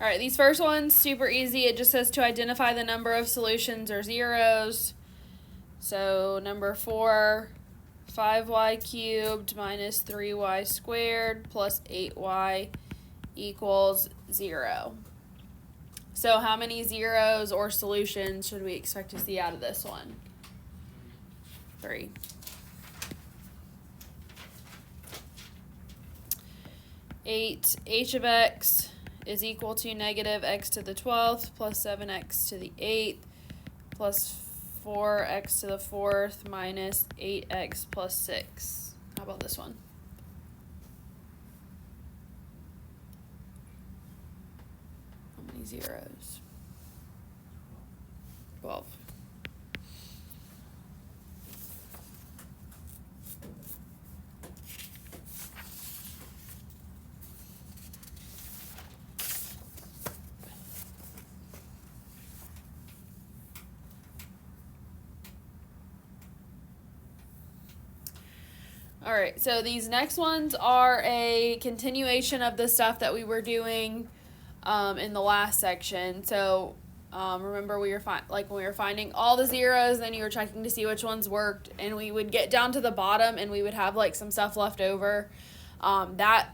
All right, these first ones, super easy. It just says to identify the number of solutions or zeros. So number 4, 5y cubed minus 3y squared plus 8y equals 0. So how many zeros or solutions should we expect to see out of this one? 3. H of x is equal to negative x to the 12th plus 7x to the 8th plus 4x to the 4th minus 8x plus 6. How about this one? How many zeros? 12. All right, so these next ones are a continuation of the stuff that we were doing in the last section. So remember we were when we were finding all the zeros, then you were checking to see which ones worked, and we would get down to the bottom and we would have like some stuff left over. That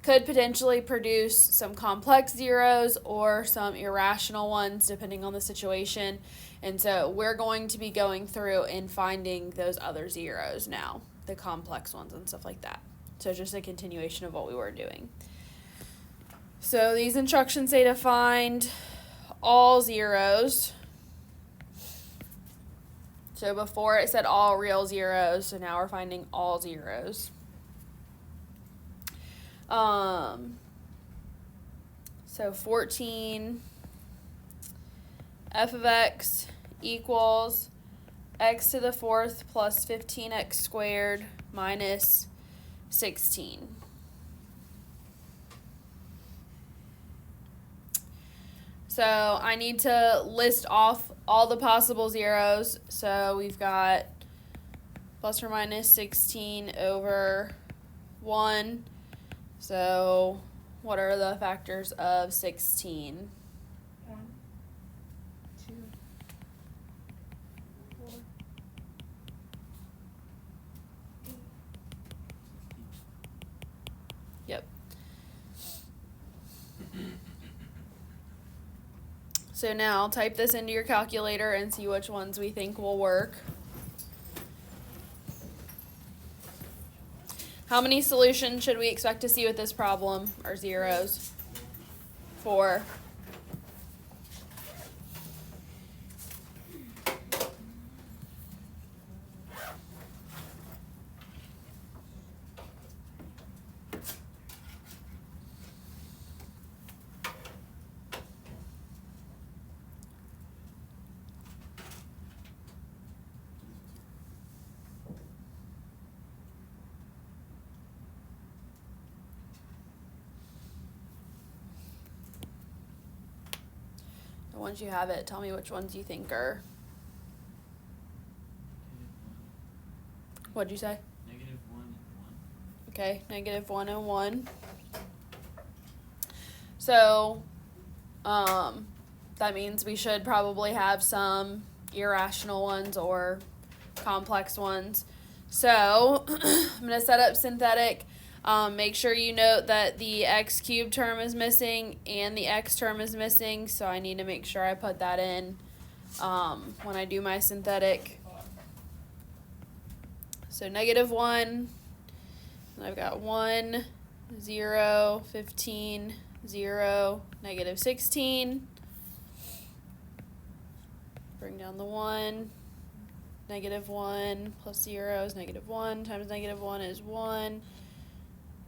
could potentially produce some complex zeros or some irrational ones depending on the situation. And so we're going to be going through and finding those other zeros now, the complex ones and stuff like that. So just a continuation of what we were doing. So these instructions say to find all zeros. So before it said all real zeros, so now we're finding all zeros. So 14 f of x equals x to the 4th plus 15x squared minus 16. So I need to list off all the possible zeros. So we've got plus or minus 16 over 1. So what are the factors of 16? 1, 2, 4, 8. Yep. So now type this into your calculator and see which ones we think will work. How many solutions should we expect to see with this problem, or zeros? 4. Once you have it, tell me which ones you think are. What'd you say? -1 and 1. Okay, -1 and 1. So, that means we should probably have some irrational ones or complex ones. So, I'm going to set up synthetic. Make sure you note that the x cubed term is missing and the x term is missing, so I need to make sure I put that in when I do my synthetic. So -1, and I've got 1, 0, 15, 0, -16. Bring down the 1. -1 plus 0 is -1 times -1 is 1.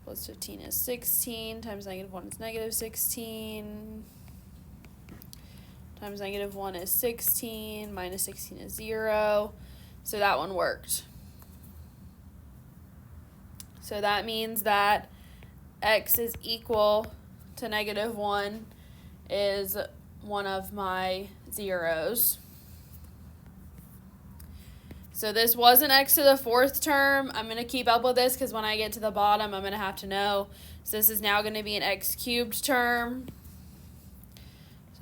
Plus 15 is 16, times -1 is -16, times -1 is 16, minus 16 is 0, so that one worked. So that means that x is equal to -1 is one of my zeros. So this was an x to the 4th term. I'm going to keep up with this because when I get to the bottom, I'm going to have to know. So this is now going to be an x cubed term.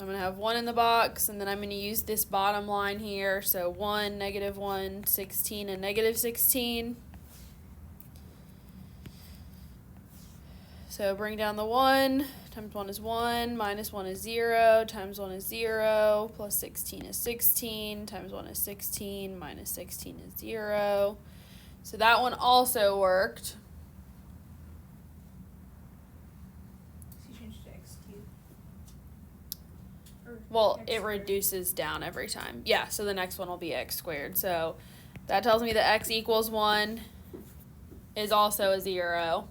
I'm going to have 1 in the box, and then I'm going to use this bottom line here. So 1, -1, 16, and -16. So bring down the 1, times 1 is 1, minus 1 is 0, times 1 is 0, plus 16 is 16, times 1 is 16, minus 16 is 0. So that one also worked. So you changed to x cubed. Or Well, x it squared. reduces down every time. Yeah, so the next one will be x squared. So that tells me that x equals 1 is also a 0.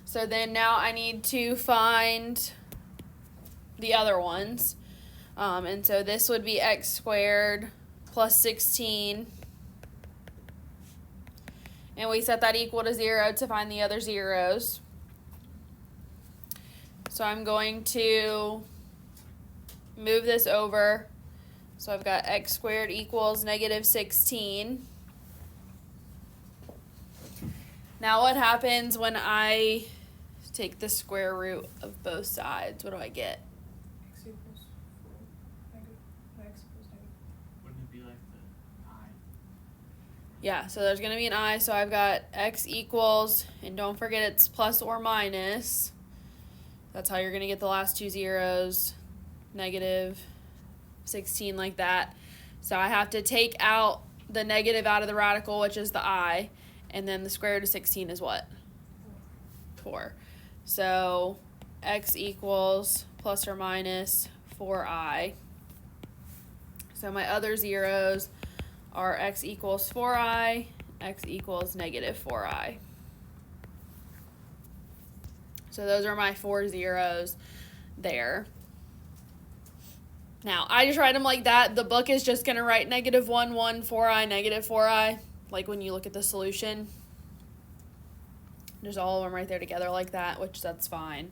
So then now I need to find the other ones. And so this would be x squared plus 16. And we set that equal to 0 to find the other zeros. So I'm going to move this over. So I've got x squared equals -16. Now what happens when I take the square root of both sides? What do I get? X equals 4 negative. No, x equals negative. Wouldn't it be like the I? Yeah, so there's going to be an I, so I've got x equals, and don't forget it's plus or minus. That's how you're going to get the last two zeros, -16 like that. So I have to take out the negative out of the radical, which is the I, and then the square root of 16 is what? 4. So x equals plus or minus 4i. So my other zeros are x equals 4i, x equals -4i. So those are my 4 zeros there. Now, I just write them like that. The book is just going to write -1, 1, 4i, -4i, like when you look at the solution. There's all of them right there together like that, which that's fine.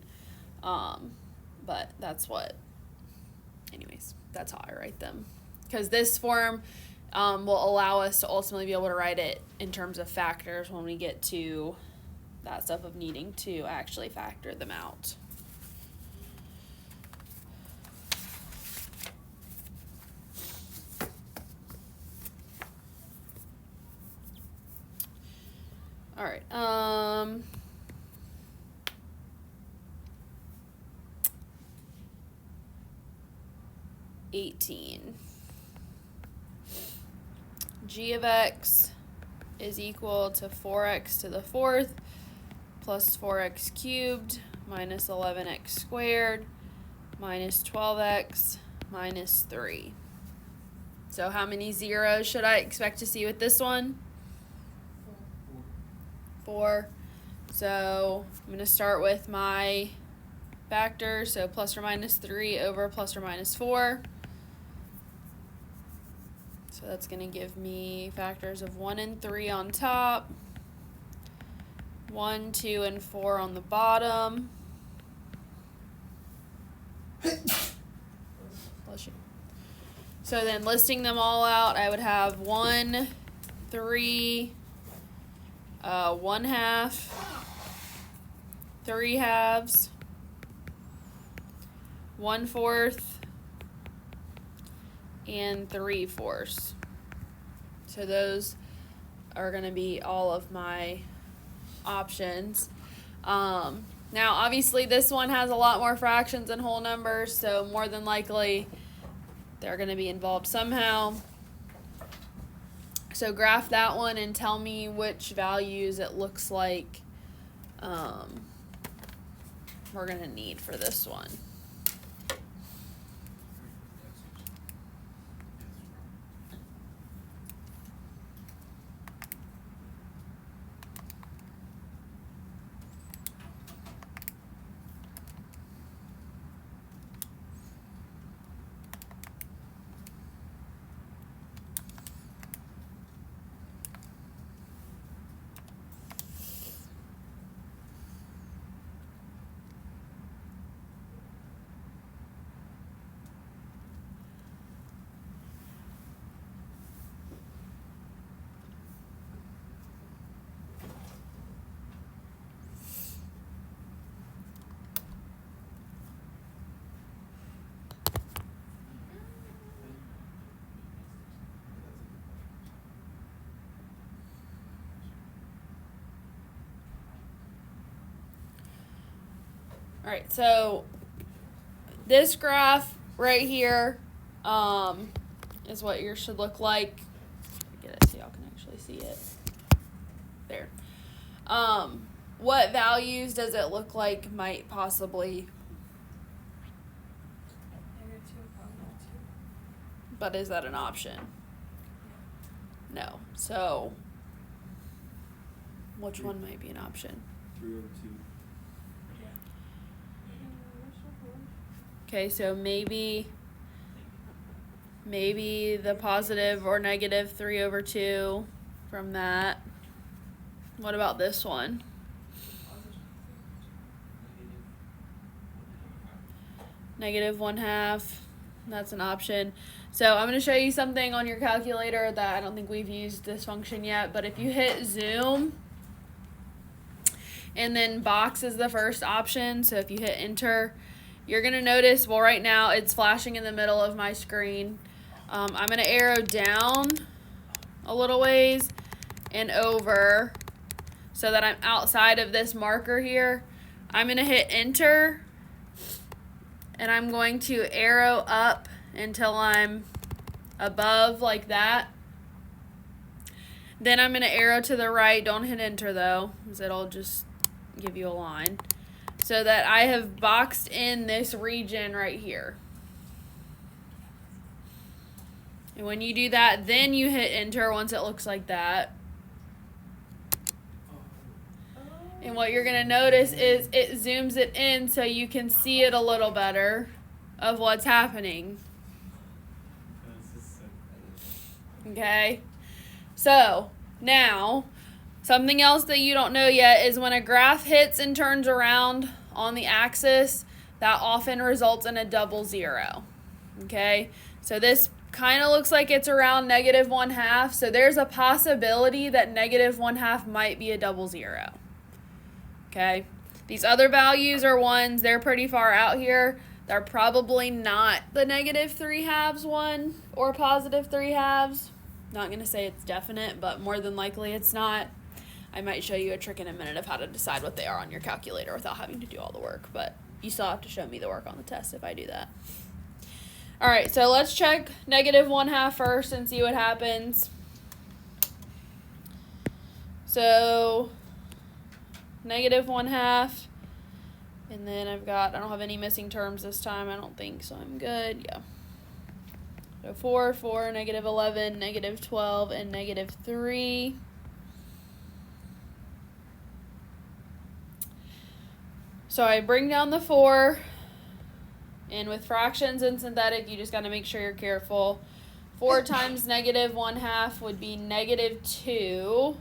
But that's what, anyways, that's how I write them. Because this form will allow us to ultimately be able to write it in terms of factors when we get to that stuff of needing to actually factor them out. All right. 18. G of x is equal to 4x to the 4th plus 4x cubed minus 11x squared minus 12x minus 3. So how many zeros should I expect to see with this one? 4. So I'm going to start with my factor, so plus or minus 3 over plus or minus 4. So that's going to give me factors of 1 and 3 on top, 1, 2, and 4 on the bottom. Bless you. So then listing them all out, I would have 1, 3, 1/2, 3/2, 1/4, and 3/4. So those are going to be all of my options. Now obviously this one has a lot more fractions than whole numbers, so more than likely they're going to be involved somehow. So graph that one and tell me which values it looks like we're going to need for this one. All right, so this graph right here is what yours should look like. Get it so y'all can actually see it. There. What values does it look like might possibly, -2, +2. but is that an option? No. So, which one might be an option? 3/2. Yeah. Okay, so maybe the positive or negative 3/2 from that. What about this one? -1/2. That's an option. So I'm going to show you something on your calculator that I don't think we've used this function yet, but if you hit zoom and then box is the first option, so if you hit enter, you're going to notice, well, right now it's flashing in the middle of my screen. I'm going to arrow down a little ways and over so that I'm outside of this marker here. I'm going to hit enter, and I'm going to arrow up until I'm above like that. Then I'm going to arrow to the right. Don't hit enter though, because it'll just give you a line. So that I have boxed in this region right here. And when you do that, then you hit enter once it looks like that. And what you're going to notice is it zooms it in so you can see it a little better of what's happening. Okay? So, now, something else that you don't know yet is when a graph hits and turns around on the axis, that often results in a double zero. Okay? So this kind of looks like it's around -1/2. So there's a possibility that -1/2 might be a double zero. Okay? These other values are ones, they're pretty far out here. They're probably not the -3/2 one or +3/2. Not going to say it's definite, but more than likely it's not. I might show you a trick in a minute of how to decide what they are on your calculator without having to do all the work, but you still have to show me the work on the test if I do that. All right, so let's check -1/2 first and see what happens. So, -1/2. And then I don't have any missing terms this time, I don't think, so I'm good. Yeah. So 4, -11, -12, and -3. So I bring down the 4, and with fractions and synthetic, you just got to make sure you're careful. 4 times -1/2 would be -2,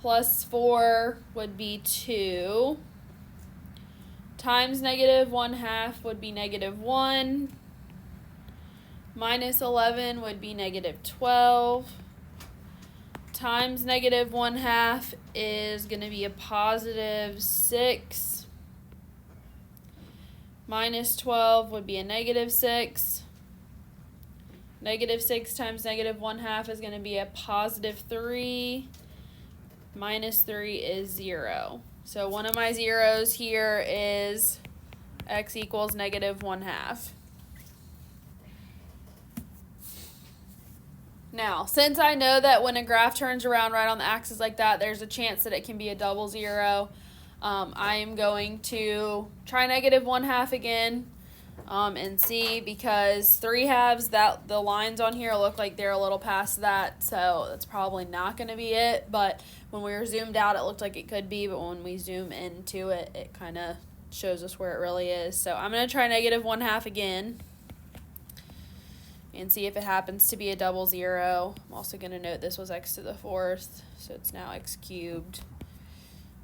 plus 4 would be 2, times -1/2 would be -1, minus 11 would be -12, times -1/2 is going to be a +6, minus 12 would be a -6, -6 times -1/2 is going to be a +3, minus 3 is 0. So one of my zeros here is x equals -1/2. Now, since I know that when a graph turns around right on the axis like that, there's a chance that it can be a double zero, I am going to try -1/2 again and see, because 3/2, that the lines on here look like they're a little past that, so that's probably not going to be it. But when we were zoomed out, it looked like it could be, but when we zoom into it, it kind of shows us where it really is. So I'm going to try -1/2 again and see if it happens to be a double zero. I'm also going to note this was x to the 4th, so it's now x cubed.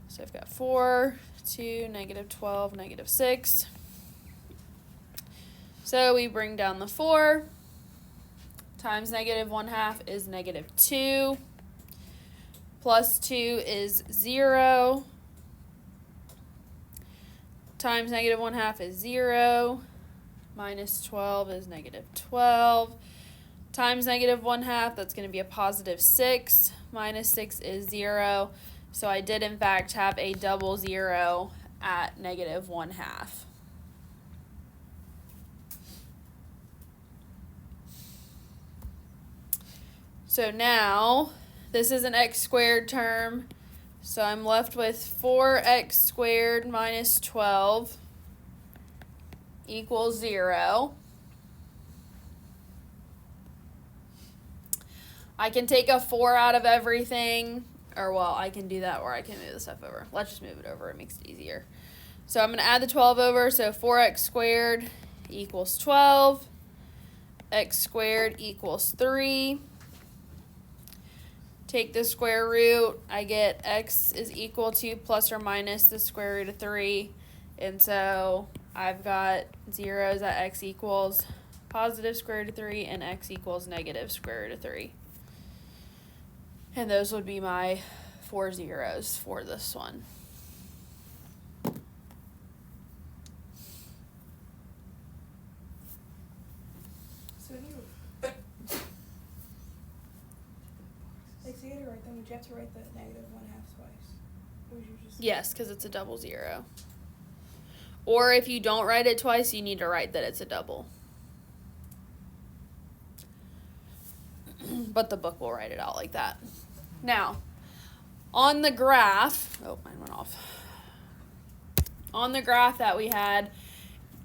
So I've got 4, 2, -12, -6. So we bring down the 4, times -1/2 is -2, plus 2 is 0, times -1/2 is 0, minus 12 is -12, times -1/2, that's going to be a +6, minus 6 is 0. So I did in fact have a double zero at negative 1/2. So now, this is an x squared term, so I'm left with 4x squared minus 12 equals 0. I can take a 4 out of everything, or well, I can do that, or I can move the stuff over. Let's just move it over, it makes it easier. So I'm going to add the 12 over, so 4x squared equals 12, x squared equals 3. Take the square root, I get x is equal to plus or minus the square root of 3. And so I've got zeros at x equals positive square root of 3 and x equals negative square root of 3. And those would be my 4 zeros for this one. So when you like, so you had to write them, would you have to write the negative 1/2 twice? Or would you just Yes, because it's a double zero. Or if you don't write it twice, you need to write that it's a double. But the book will write it out like that. Now, on the graph, oh, mine went off. On the graph that we had,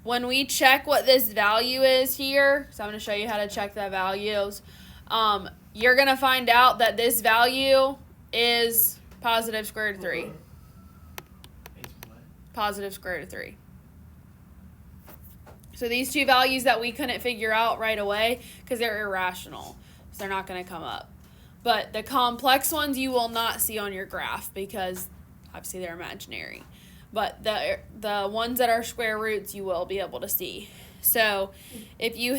when we check what this value is here, so I'm going to show you how to check the values, you're going to find out that this value is positive square root of 3. It's what? Positive square root of 3. So these two values that we couldn't figure out right away because they're irrational, so they're not going to come up. But the complex ones you will not see on your graph because obviously they're imaginary. But the ones that are square roots you will be able to see. So if you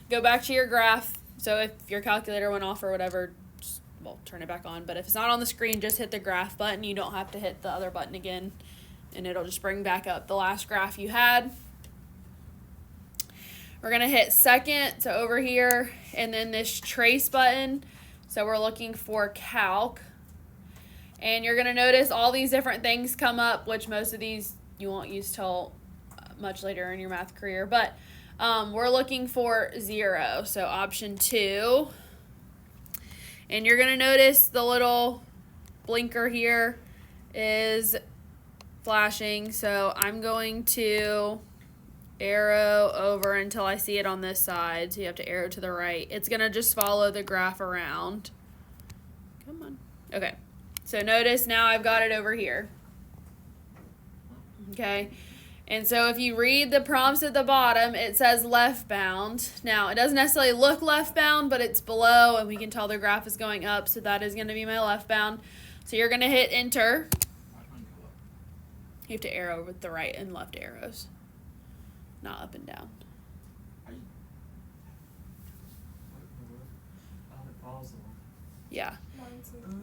go back to your graph. So if your calculator went off or whatever, just, well, turn it back on. But if it's not on the screen, just hit the graph button. You don't have to hit the other button again. And it'll just bring back up the last graph you had. We're going to hit second, so over here, and then this trace button. So we're looking for calc. And you're going to notice all these different things come up, which most of these you won't use till much later in your math career. But we're looking for 0, so option 2. And you're going to notice the little blinker here is flashing. So I'm going to arrow over until I see it on this side. So you have to arrow to the right. It's going to just follow the graph around. Come on. Okay. So notice now I've got it over here. Okay. And so if you read the prompts at the bottom, it says left bound. Now, it doesn't necessarily look left bound, but it's below, and we can tell the graph is going up, so that is going to be my left bound. So you're going to hit enter. You have to arrow with the right and left arrows, not up and down. Yeah.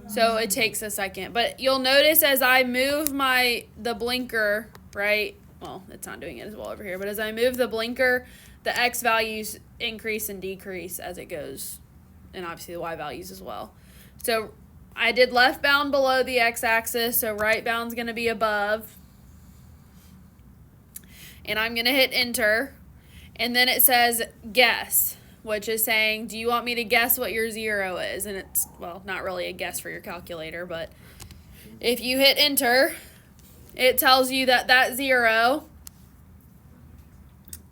So it takes a second. But you'll notice as I move the blinker, right? Well, it's not doing it as well over here, but as I move the blinker, the X values increase and decrease as it goes, and obviously the Y values as well. So I did left bound below the X axis, so right bound's going to be above. And I'm going to hit enter, and then it says guess, which is saying, do you want me to guess what your 0 is? And it's, well, not really a guess for your calculator, but if you hit enter, it tells you that 0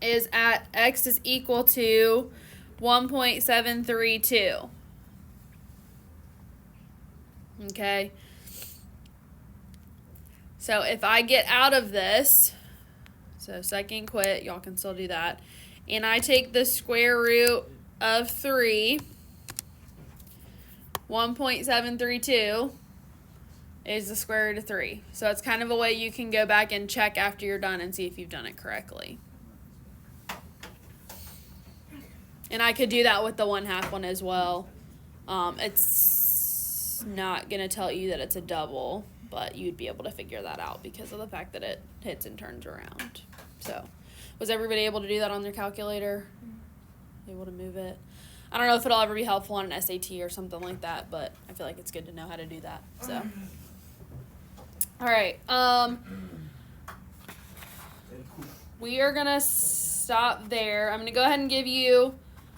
is at X is equal to 1.732. Okay. So if I get out of this, so second quit, y'all can still do that, and I take the square root of 3, 1.732 is the square root of 3. So it's kind of a way you can go back and check after you're done and see if you've done it correctly. And I could do that with the 1/2 one as well. It's not going to tell you that it's a double, but you'd be able to figure that out because of the fact that it hits and turns around. So was everybody able to do that on their calculator? Able to move it? I don't know if it'll ever be helpful on an SAT or something like that, but I feel like it's good to know how to do that. So, all right. we are going to stop there. I'm going to go ahead and give you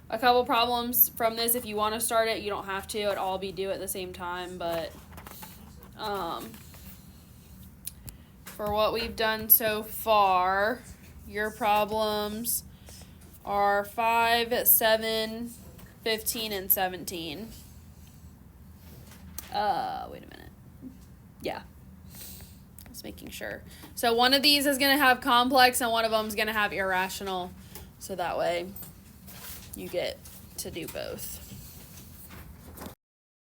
a couple problems from this. If you want to start it, you don't have to. It'll all be due at the same time, but for what we've done so far, your problems are 5, 7, 15, and 17. Wait a minute. Yeah. Just making sure. So one of these is going to have complex and one of them is going to have irrational. So that way you get to do both.